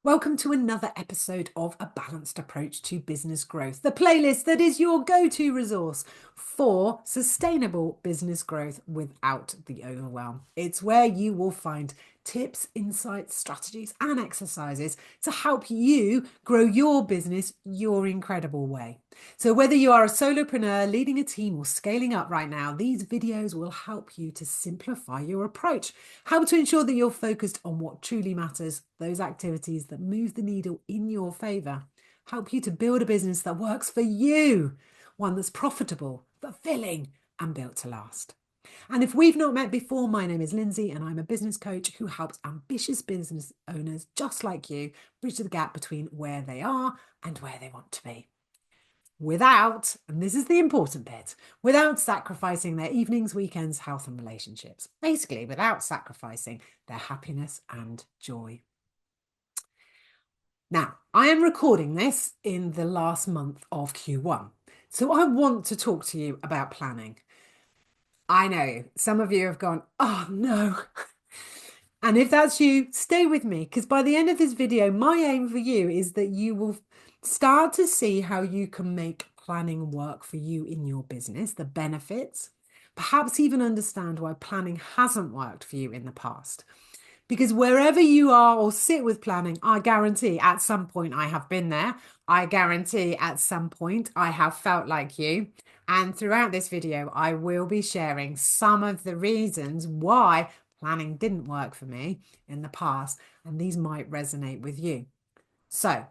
Welcome to another episode of A Balanced Approach to Business Growth, the playlist that is your go-to resource for sustainable business growth without the overwhelm. It's where you will find tips, insights, strategies, and exercises to help you grow your business your incredible way. So whether you are a solopreneur, leading a team, or scaling up right now, these videos will help you to simplify your approach, help to ensure that you're focused on what truly matters, those activities that move the needle in your favor, help you to build a business that works for you, one that's profitable, fulfilling, and built to last. And if we've not met before, my name is Lindsey and I'm a business coach who helps ambitious business owners just like you bridge the gap between where they are and where they want to be. Without, and this is the important bit, without sacrificing their evenings, weekends, health, and relationships. Basically, without sacrificing their happiness and joy. Now, I am recording this in the last month of Q1. So I want to talk to you about planning. I know some of you have gone, oh no. And if that's you, stay with me, because by the end of this video, my aim for you is that you will start to see how you can make planning work for you in your business, the benefits, perhaps even understand why planning hasn't worked for you in the past. Because wherever you are or sit with planning, I guarantee at some point I have been there. I guarantee at some point I have felt like you. And throughout this video, I will be sharing some of the reasons why planning didn't work for me in the past, and these might resonate with you. So,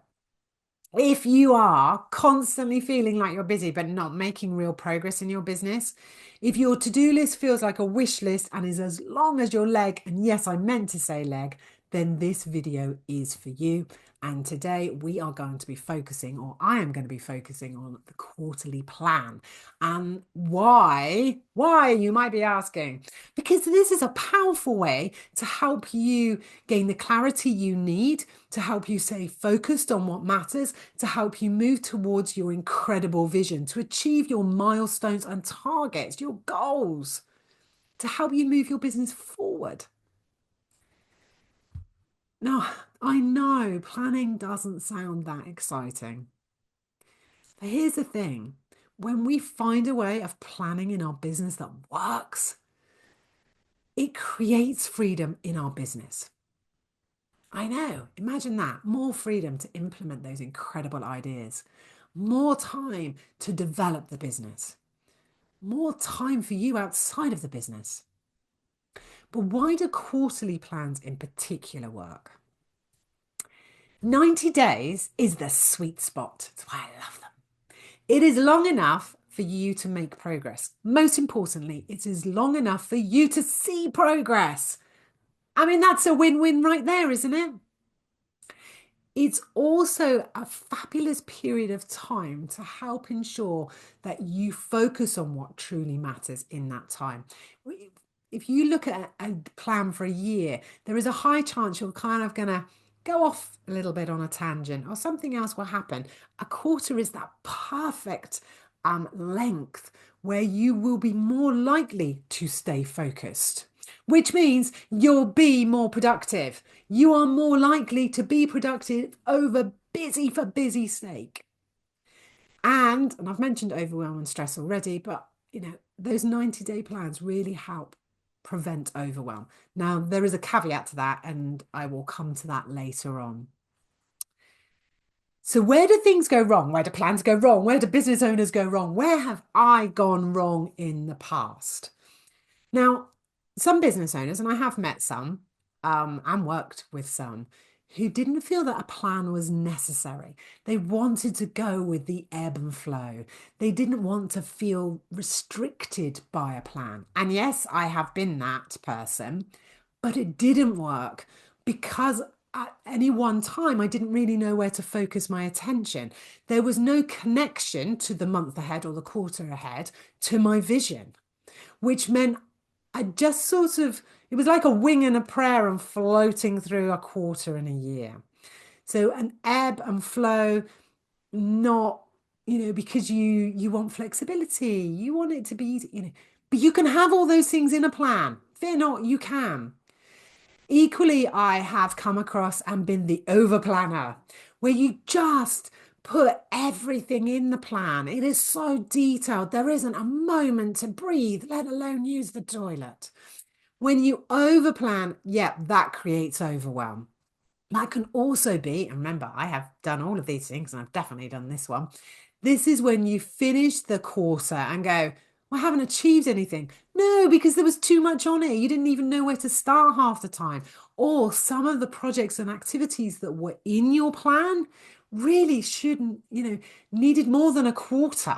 if you are constantly feeling like you're busy but not making real progress in your business, if your to-do list feels like a wish list and is as long as your leg, and yes, I meant to say leg, then this video is for you. And today we are going to be focusing, or I am going to be focusing on the quarterly plan. And why? Why, you might be asking? Because this is a powerful way to help you gain the clarity you need, to help you stay focused on what matters, to help you move towards your incredible vision, to achieve your milestones and targets, your goals, to help you move your business forward. Now, I know planning doesn't sound that exciting. But here's the thing. When we find a way of planning in our business that works, it creates freedom in our business. I know, imagine that. More freedom to implement those incredible ideas. More time to develop the business. More time for you outside of the business. But why do quarterly plans in particular work? 90 days is the sweet spot. That's why I love them. It is long enough for you to make progress. Most importantly, it is long enough for you to see progress. I mean, that's a win-win right there, isn't it? It's also a fabulous period of time to help ensure that you focus on what truly matters in that time. If you look at a plan for a year, there is a high chance you're kind of going to go off a little bit on a tangent or something else will happen. A quarter is that perfect length where you will be more likely to stay focused, which means you'll be more productive. You are more likely to be productive over busy for busy sake. And I've mentioned overwhelm and stress already, but those 90-day plans really help prevent overwhelm. Now, there is a caveat to that, and I will come to that later on. So where do things go wrong? Where do plans go wrong? Where do business owners go wrong? Where have I gone wrong in the past? Now, some business owners, and I have met some and worked with some, who didn't feel that a plan was necessary. They wanted to go with the ebb and flow. They didn't want to feel restricted by a plan. And yes, I have been that person, but it didn't work because at any one time, I didn't really know where to focus my attention. There was no connection to the month ahead or the quarter ahead to my vision, which meant I just sort of, it was like a wing and a prayer and floating through a quarter and a year. So an ebb and flow, not, because you want flexibility, you want it to be easy, but you can have all those things in a plan. Fear not, you can. Equally, I have come across and been the over planner, where you just put everything in the plan. It is so detailed. There isn't a moment to breathe, let alone use the toilet. When you over plan, yeah, that creates overwhelm. That can also be, and remember, I have done all of these things and I've definitely done this one. This is when you finish the quarter and go, well, I haven't achieved anything. No, because there was too much on it. You didn't even know where to start half the time. Or some of the projects and activities that were in your plan really shouldn't, needed more than a quarter,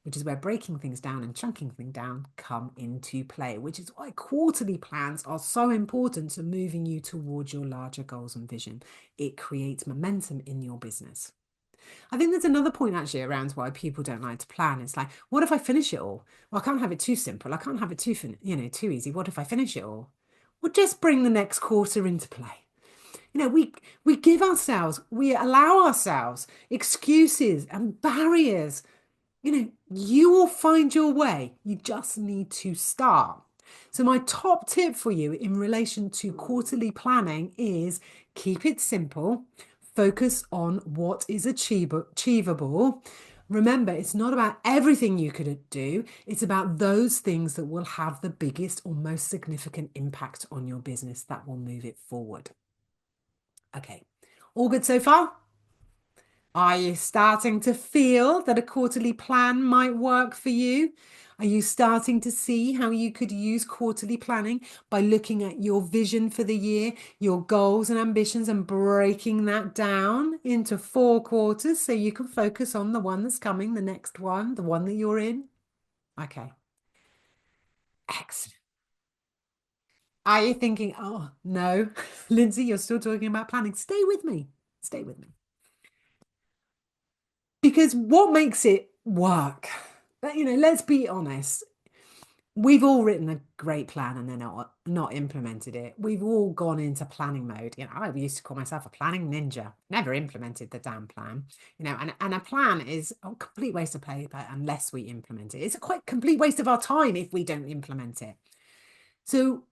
which is where breaking things down and chunking things down come into play, which is why quarterly plans are so important to moving you towards your larger goals and vision. It creates momentum in your business. I think there's another point actually around why people don't like to plan. It's like, what if I finish it all? Well, I can't have it too simple. I can't have it too easy. What if I finish it all? Well, just bring the next quarter into play. We give ourselves, we allow ourselves excuses and barriers. You will find your way. You just need to start. So, my top tip for you in relation to quarterly planning is keep it simple, focus on what is achievable. Remember, it's not about everything you could do, it's about those things that will have the biggest or most significant impact on your business that will move it forward. Okay, all good so far? Are you starting to feel that a quarterly plan might work for you? Are you starting to see how you could use quarterly planning by looking at your vision for the year, your goals and ambitions, and breaking that down into 4 quarters so you can focus on the one that's coming, the next one, the one that you're in? Okay, excellent. Are you thinking, oh no, Lindsey, you're still talking about planning? Stay with me. Stay with me. Because what makes it work? Let's be honest. We've all written a great plan and then not implemented it. We've all gone into planning mode. I used to call myself a planning ninja. Never implemented the damn plan. And a plan is a complete waste of paper unless we implement it. It's a quite complete waste of our time if we don't implement it. So,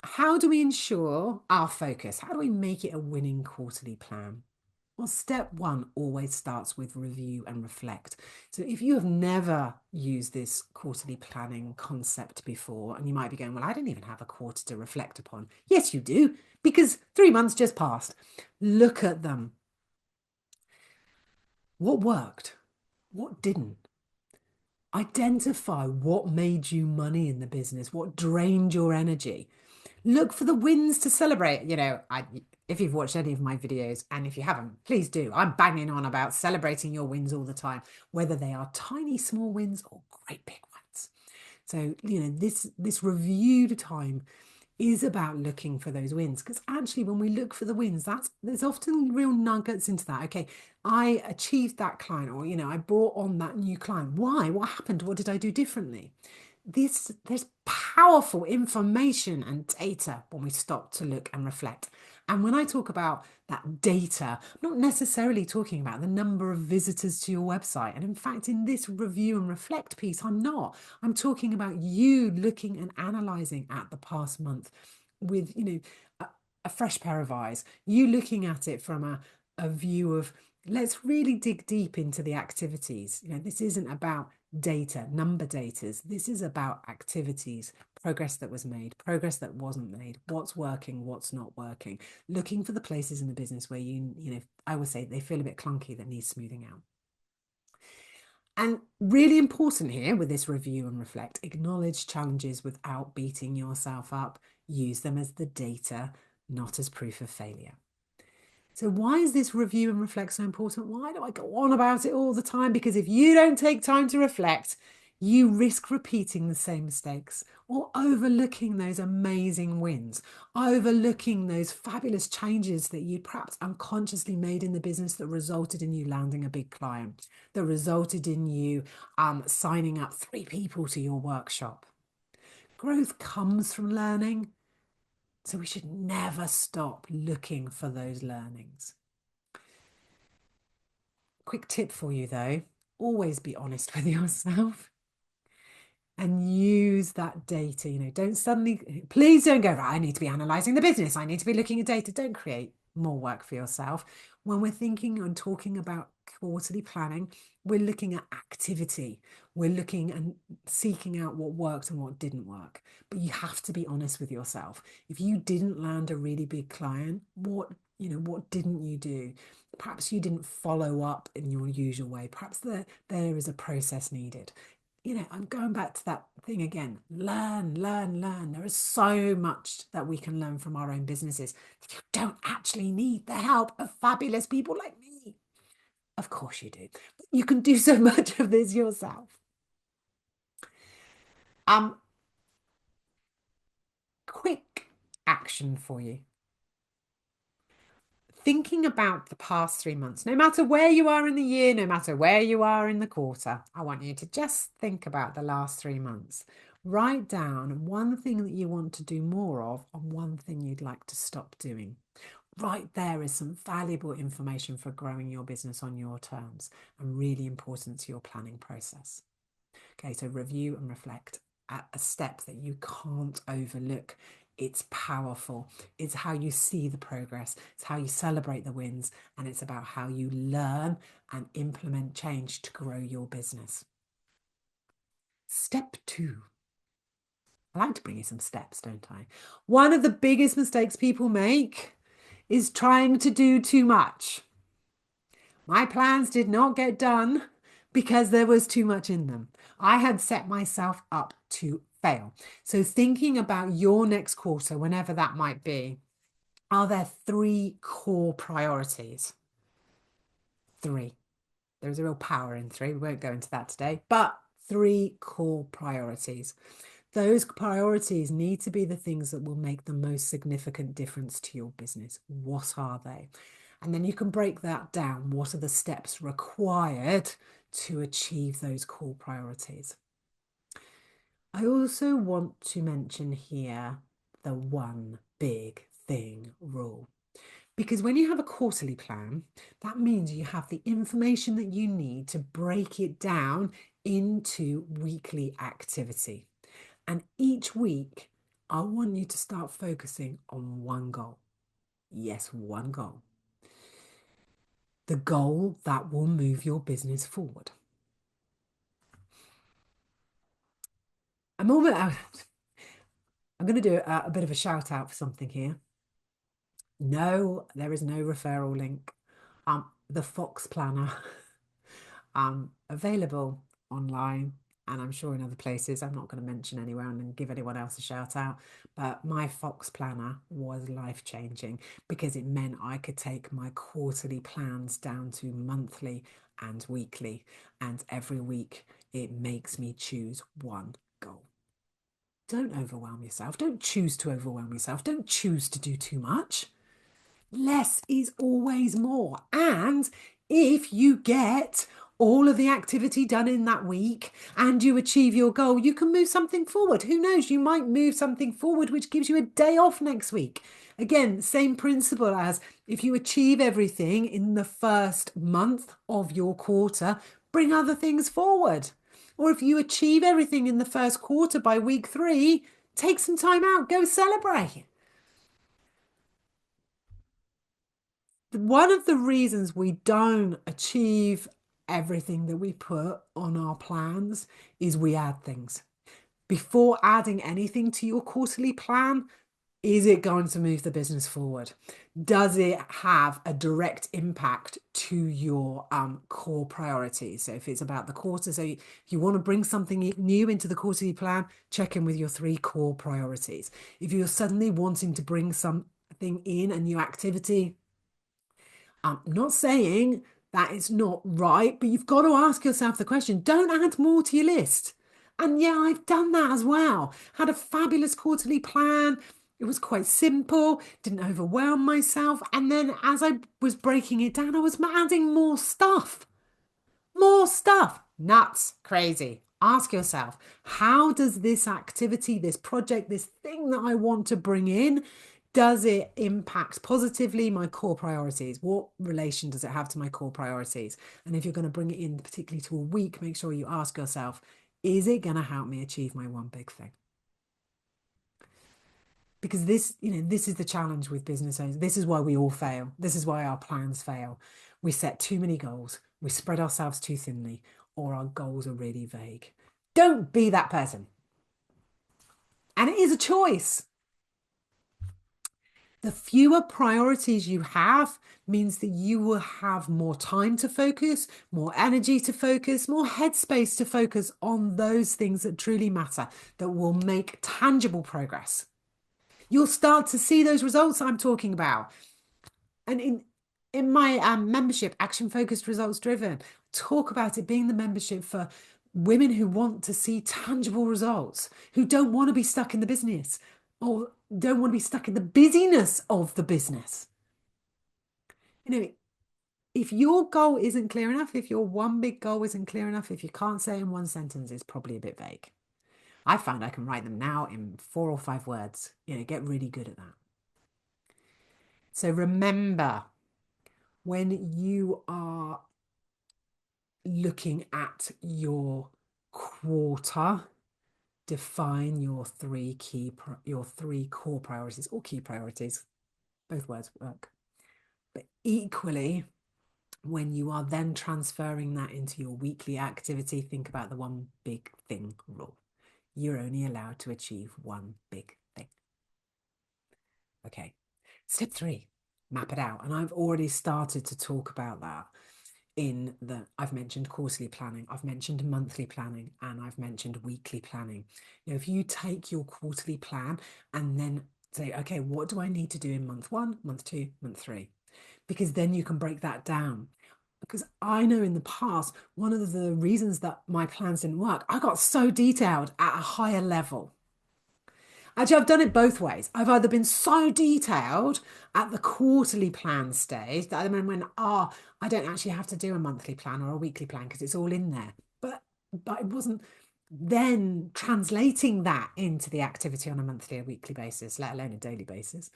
how do we ensure our focus? How do we make it a winning quarterly plan? Well, step one always starts with review and reflect. So if you have never used this quarterly planning concept before, and you might be going, well, I didn't even have a quarter to reflect upon. Yes, you do, because 3 months just passed. Look at them. What worked? What didn't? Identify what made you money in the business, what drained your energy. Look for the wins to celebrate. If you've watched any of my videos, and if you haven't, please do. I'm banging on about celebrating your wins all the time, whether they are tiny, small wins or great big ones. So, this reviewed time is about looking for those wins, because actually when we look for the wins, there's often real nuggets into that. Okay, I achieved that client, or I brought on that new client. Why? What happened? What did I do differently? There's powerful information and data when we stop to look and reflect. And when I talk about that data, I'm not necessarily talking about the number of visitors to your website. And in fact, in this review and reflect piece, I'm not. I'm talking about you looking and analysing at the past month with, a fresh pair of eyes. You looking at it from a view of, let's really dig deep into the activities. This isn't about data, number datas. This is about activities, progress that was made, progress that wasn't made, what's working, what's not working, looking for the places in the business where I would say they feel a bit clunky, that needs smoothing out. And really important here with this review and reflect, acknowledge challenges without beating yourself up. Use them as the data, not as proof of failure. So why is this review and reflect so important? Why do I go on about it all the time? Because if you don't take time to reflect, you risk repeating the same mistakes or overlooking those amazing wins, overlooking those fabulous changes that you perhaps unconsciously made in the business that resulted in you landing a big client, that resulted in you signing up 3 people to your workshop. Growth comes from learning. So we should never stop looking for those learnings. Quick tip for you though, always be honest with yourself. and use that data. Don't suddenly, please don't go, right, I need to be analyzing the business. I need to be looking at data. Don't create more work for yourself. When we're thinking and talking about quarterly planning, we're looking at activity. We're looking and seeking out what worked and what didn't work. But you have to be honest with yourself. If you didn't land a really big client, what didn't you do? Perhaps you didn't follow up in your usual way. Perhaps there is a process needed. I'm going back to that thing again. Learn, learn, learn. There is so much that we can learn from our own businesses. You don't actually need the help of fabulous people like me. Of course you do. But you can do so much of this yourself. Um, Quick action for you. Thinking about the past 3 months, no matter where you are in the year, no matter where you are in the quarter, I want you to just think about the last 3 months. Write down one thing that you want to do more of and one thing you'd like to stop doing. Right there is some valuable information for growing your business on your terms and really important to your planning process. Okay, so review and reflect at a step that you can't overlook. It's powerful. It's how you see the progress. It's how you celebrate the wins. And it's about how you learn and implement change to grow your business. Step 2. I like to bring you some steps, don't I? One of the biggest mistakes people make is trying to do too much. My plans did not get done because there was too much in them. I had set myself up to fail. So thinking about your next quarter, whenever that might be, are there 3 core priorities? 3. There's a real power in 3. We won't go into that today, but 3 core priorities. Those priorities need to be the things that will make the most significant difference to your business. What are they? And then you can break that down. What are the steps required to achieve those core priorities? I also want to mention here the one big thing rule. Because when you have a quarterly plan, that means you have the information that you need to break it down into weekly activity. And each week, I want you to start focusing on one goal. Yes, one goal. The goal that will move your business forward. I'm going to do a bit of a shout out for something here. No, there is no referral link. The Fox Planner, available online, and I'm sure in other places. I'm not going to mention anywhere and give anyone else a shout out, but my Fox Planner was life-changing because it meant I could take my quarterly plans down to monthly and weekly, and every week it makes me choose one goal. Don't overwhelm yourself. Don't choose to overwhelm yourself. Don't choose to do too much. Less is always more. And if you get all of the activity done in that week and you achieve your goal, you can move something forward. Who knows? You might move something forward which gives you a day off next week. Again, same principle as if you achieve everything in the first month of your quarter, bring other things forward. Or if you achieve everything in the first quarter by week 3, take some time out, go celebrate. One of the reasons we don't achieve everything that we put on our plans is we add things. Before adding anything to your quarterly plan, is it going to move the business forward? Does it have a direct impact to your core priorities? So if it's about the quarter, so if you want to bring something new into the quarterly plan, check in with your 3 core priorities. If you're suddenly wanting to bring something in, a new activity, I'm not saying that it's not right, but you've got to ask yourself the question, don't add more to your list. And yeah, I've done that as well. Had a fabulous quarterly plan. It was quite simple, didn't overwhelm myself. And then as I was breaking it down, I was adding more stuff. More stuff. Nuts. Crazy. Ask yourself, how does this activity, this project, this thing that I want to bring in, does it impact positively my core priorities? What relation does it have to my core priorities? And if you're going to bring it in, particularly to a week, make sure you ask yourself, Is it going to help me achieve my one big thing? Because this, this is the challenge with business owners. This is why we all fail. This is why our plans fail. We set too many goals. We spread ourselves too thinly, or our goals are really vague. Don't be that person. And it is a choice. The fewer priorities you have means that you will have more time to focus, more energy to focus, more headspace to focus on those things that truly matter, that will make tangible progress. You'll start to see those results I'm talking about. And in my membership, Action Focused Results Driven, talk about it being the membership for women who want to see tangible results, who don't want to be stuck in the business or don't want to be stuck in the busyness of the business. If your goal isn't clear enough, if your one big goal isn't clear enough, if you can't say in one sentence, it's probably a bit vague. I found I can write them now in 4 or 5 words. Get really good at that. So remember, when you are looking at your quarter, define your three core priorities or key priorities. Both words work. But equally, when you are then transferring that into your weekly activity, think about the one big thing rule. You're only allowed to achieve one big thing. Okay. Step 3, map it out. And I've already started to talk about that I've mentioned quarterly planning, I've mentioned monthly planning, and I've mentioned weekly planning. If you take your quarterly plan and then say, okay, what do I need to do in month 1, month 2, month 3? Because then you can break that down. Because I know in the past, one of the reasons that my plans didn't work, I got so detailed at a higher level. Actually, I've done it both ways. I've either been so detailed at the quarterly plan stage that I went, I don't actually have to do a monthly plan or a weekly plan because it's all in there. But it wasn't then translating that into the activity on a monthly or weekly basis, let alone a daily basis.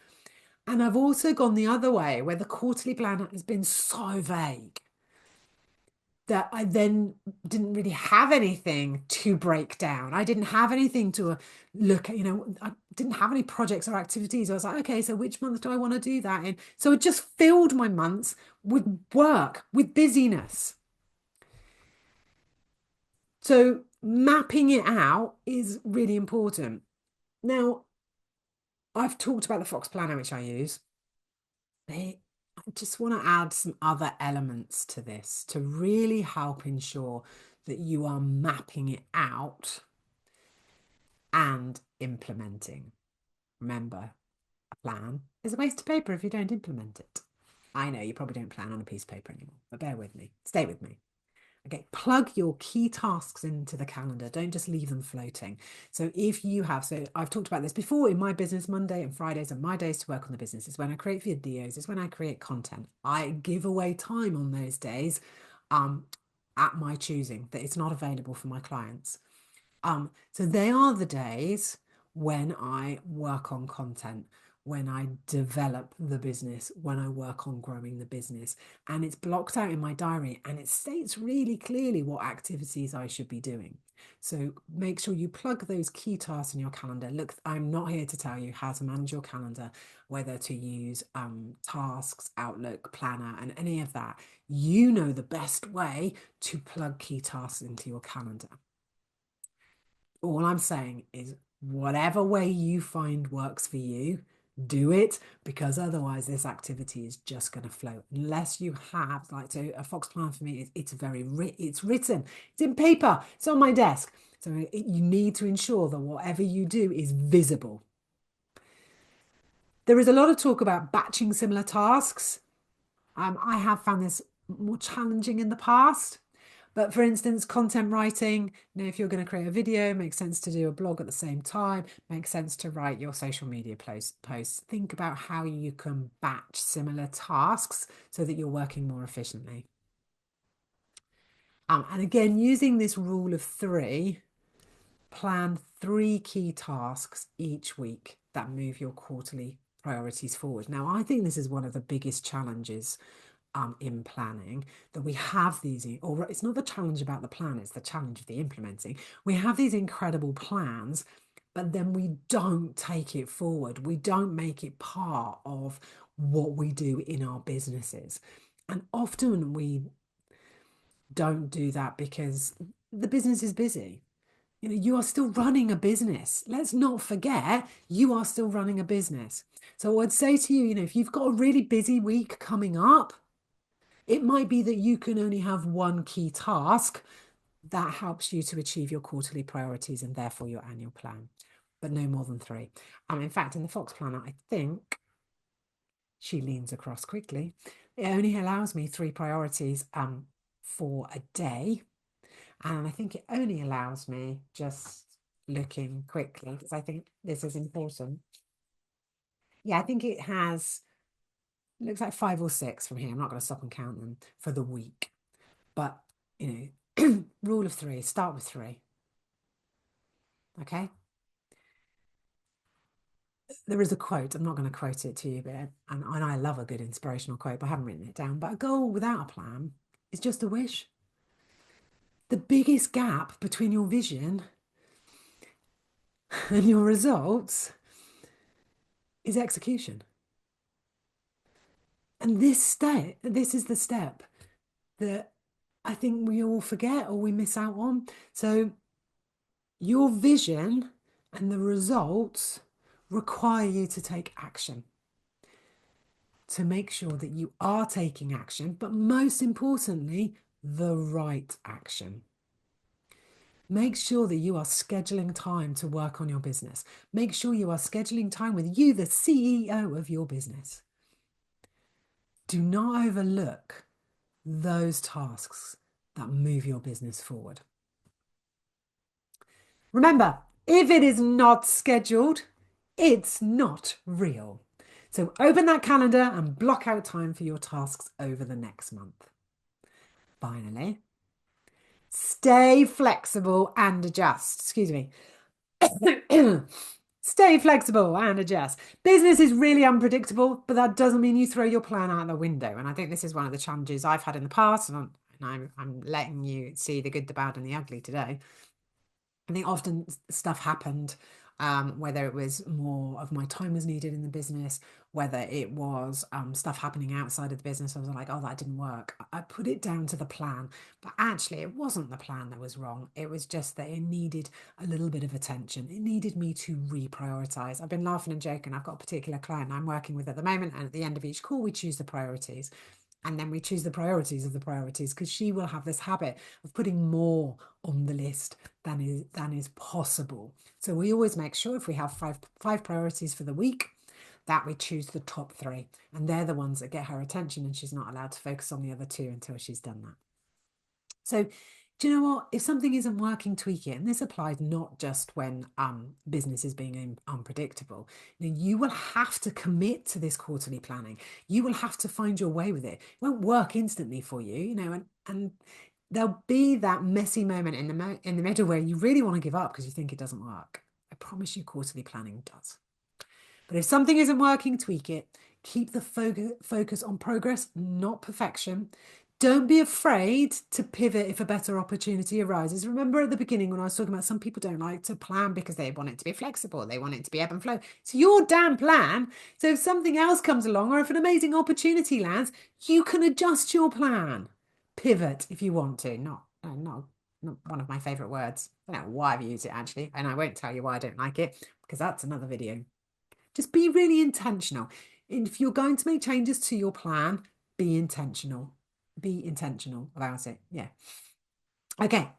And I've also gone the other way where the quarterly plan has been so vague that I then didn't really have anything to break down. I didn't have anything to look at, I didn't have any projects or activities. I was like, okay, so which month do I want to do that in? So it just filled my months with work, with busyness. So mapping it out is really important. Now, I've talked about the Fox Planner, which I use. I just want to add some other elements to this to really help ensure that you are mapping it out and implementing. Remember, a plan is a waste of paper if you don't implement it. I know you probably don't plan on a piece of paper anymore, but bear with me. Stay with me. Okay, plug your key tasks into the calendar. Don't just leave them floating. So I've talked about this before in my business. Monday and Fridays are my days to work on the business. It's when I create videos. It's when I create content. I give away time on those days at my choosing, that it's not available for my clients. So they are the days when I work on content, when I develop the business, when I work on growing the business. And it's blocked out in my diary and it states really clearly what activities I should be doing. So make sure you plug those key tasks in your calendar. Look, I'm not here to tell you how to manage your calendar, whether to use tasks, Outlook, Planner, and any of that. You know the best way to plug key tasks into your calendar. All I'm saying is whatever way you find works for you, do it, because otherwise this activity is just going to flow unless you have, like, so a Fox plan for me, it's written, it's in paper, it's on my desk. So you need to ensure that whatever you do is visible. There is a lot of talk about batching similar tasks. I have found this more challenging in the past. But for instance, content writing, if you're going to create a video, it makes sense to do a blog at the same time, makes sense to write your social media posts. Think about how you can batch similar tasks so that you're working more efficiently. And again, using this rule of 3, plan 3 key tasks each week that move your quarterly priorities forward. Now, I think this is one of the biggest challenges in planning that we have these, or it's not the challenge about the plan, it's the challenge of the implementing. We have these incredible plans, but then we don't take it forward. We don't make it part of what we do in our businesses. And often we don't do that because the business is busy. You know, you are still running a business. Let's not forget, you are still running a business. So I would say to you, you know, if you've got a really busy week coming up, it might be that you can only have one key task that helps you to achieve your quarterly priorities and therefore your annual plan, but no more than three. In fact, in the Fox Planner, I think she leans across quickly. It only allows me three priorities for a day. And I think it only allows me, just looking quickly, because I think this is important. Yeah, I think it has, looks like five or six from here. I'm not going to stop and count them for the week. But, you know, rule of three, start with three. Okay. There is a quote, I'm not going to quote it to you, but and I love a good inspirational quote, but I haven't written it down. But a goal without a plan is just a wish. The biggest gap between your vision and your results is execution. And this is the step that I think we all forget or we miss out on. So your vision and the results require you to take action, to make sure that you are taking action, but most importantly, the right action. Make sure that you are scheduling time to work on your business. Make sure you are scheduling time with you, the CEO of your business. Do not overlook those tasks that move your business forward. Remember, if it is not scheduled, it's not real. So open that calendar and block out time for your tasks over the next month. Finally, stay flexible and adjust. Excuse me. Stay flexible and adjust. Business is really unpredictable, but that doesn't mean you throw your plan out the window. And I think this is one of the challenges I've had in the past, and I'm letting you see the good, the bad, and the ugly today. I think often stuff happened, whether it was more of my time was needed in the business, whether it was stuff happening outside of the business. I was like, oh, that didn't work. I put it down to the plan, but actually it wasn't the plan that was wrong. It was just that it needed a little bit of attention. It needed me to reprioritize. I've been laughing and joking. I've got a particular client I'm working with at the moment, and at the end of each call, we choose the priorities. And then we choose the priorities of the priorities, because she will have this habit of putting more on the list than is possible. So we always make sure if we have five priorities for the week, that we choose the top three. And they're the ones that get her attention, and she's not allowed to focus on the other two until she's done that. So do you know what? If something isn't working, tweak it. And this applies not just when business is being unpredictable. You will have to commit to this quarterly planning. You will have to find your way with it. It won't work instantly for you, you know, and there'll be that messy moment in the middle where you really want to give up because you think it doesn't work. I promise you, quarterly planning does. But if something isn't working, tweak it. Keep the focus on progress, not perfection. Don't be afraid to pivot if a better opportunity arises. Remember at the beginning when I was talking about some people don't like to plan because they want it to be flexible. They want it to be ebb and flow. It's your damn plan. So if something else comes along or if an amazing opportunity lands, you can adjust your plan. Pivot if you want to. Not one of my favorite words. I don't know why I've used it actually. And I won't tell you why I don't like it, because that's another video. Just be really intentional. If you're going to make changes to your plan, be intentional. Be intentional about it. Yeah. Okay.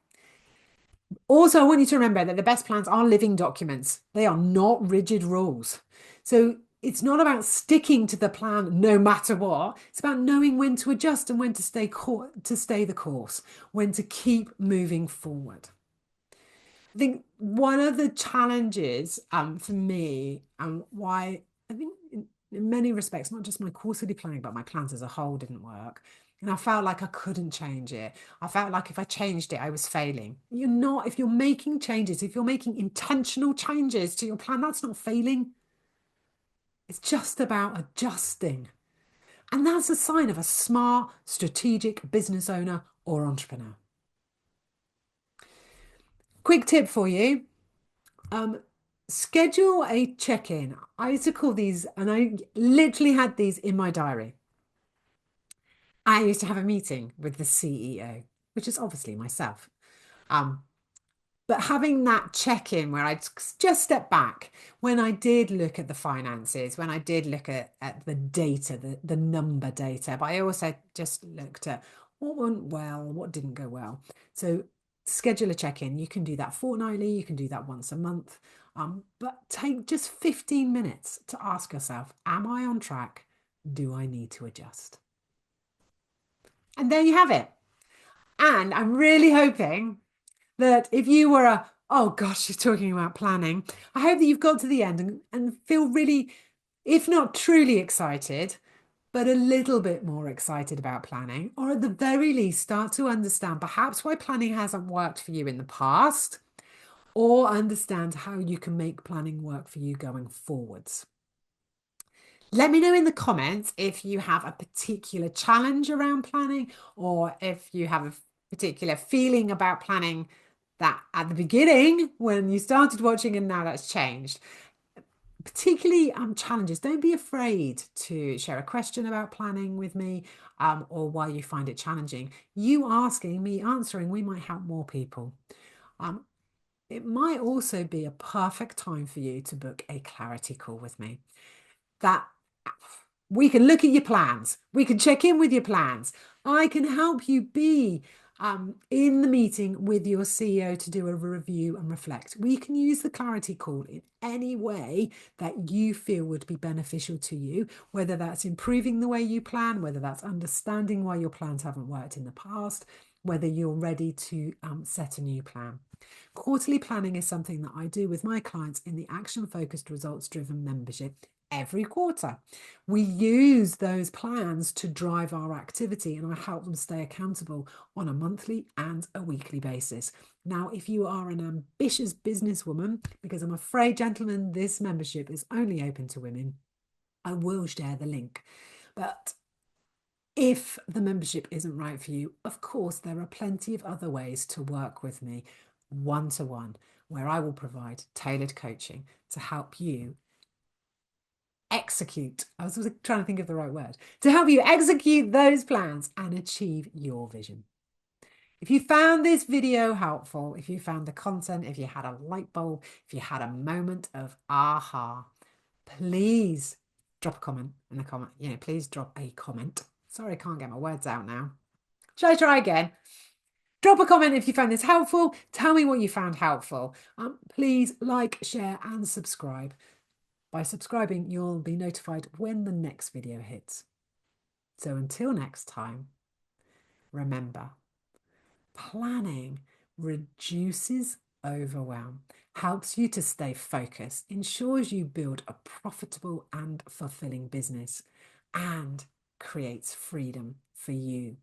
Also, I want you to remember that the best plans are living documents. They are not rigid rules. So it's not about sticking to the plan no matter what. It's about knowing when to adjust and when to stay the course, when to keep moving forward. I think one of the challenges for me and why I think in many respects, not just my quarterly planning, but my plans as a whole didn't work. And I felt like I couldn't change it. I felt like if I changed it, I was failing. You're not, if you're making changes, if you're making intentional changes to your plan, that's not failing. It's just about adjusting. And that's a sign of a smart, strategic business owner or entrepreneur. Quick tip for you. Schedule a check-in. I used to call these, and I literally had these in my diary. I used to have a meeting with the CEO, which is obviously myself. Um, But having that check-in where I'd just step back when I did look at the finances, when I did look at the data, the number data, but I also just looked at what went well, what didn't go well. So schedule a check-in. You can do that fortnightly, you can do that once a month. But take just 15 minutes to ask yourself, am I on track? Do I need to adjust? And there you have it. And I'm really hoping that if you were oh gosh, you're talking about planning, I hope that you've got to the end and feel really, if not truly excited, but a little bit more excited about planning, or at the very least, start to understand perhaps why planning hasn't worked for you in the past, or understand how you can make planning work for you going forwards. Let me know in the comments if you have a particular challenge around planning, or if you have a particular feeling about planning that at the beginning when you started watching and now that's changed. Particularly challenges. Don't be afraid to share a question about planning with me, or why you find it challenging. You asking, me answering, we might help more people. It might also be a perfect time for you to book a clarity call with me. That we can look at your plans. We can check in with your plans. I can help you be in the meeting with your CEO to do a review and reflect. We can use the clarity call in any way that you feel would be beneficial to you, whether that's improving the way you plan, whether that's understanding why your plans haven't worked in the past, whether you're ready to set a new plan. Quarterly planning is something that I do with my clients in the action-focused, results-driven membership every quarter. We use those plans to drive our activity, and I help them stay accountable on a monthly and a weekly basis. Now, if you are an ambitious businesswoman, because I'm afraid, gentlemen, this membership is only open to women, I will share the link. But if the membership isn't right for you, of course, there are plenty of other ways to work with me one-to-one, where I will provide tailored coaching to help you execute. I was trying to think of the right word. To help you execute those plans and achieve your vision. If you found this video helpful, if you found the content, if you had a light bulb, if you had a moment of aha, please drop a comment in the comment. Please drop a comment. Sorry, I can't get my words out now. Shall I try again? Drop a comment if you found this helpful. Tell me what you found helpful. Please like, share, and subscribe. By subscribing, you'll be notified when the next video hits. So until next time, remember, planning reduces overwhelm, helps you to stay focused, ensures you build a profitable and fulfilling business, and creates freedom for you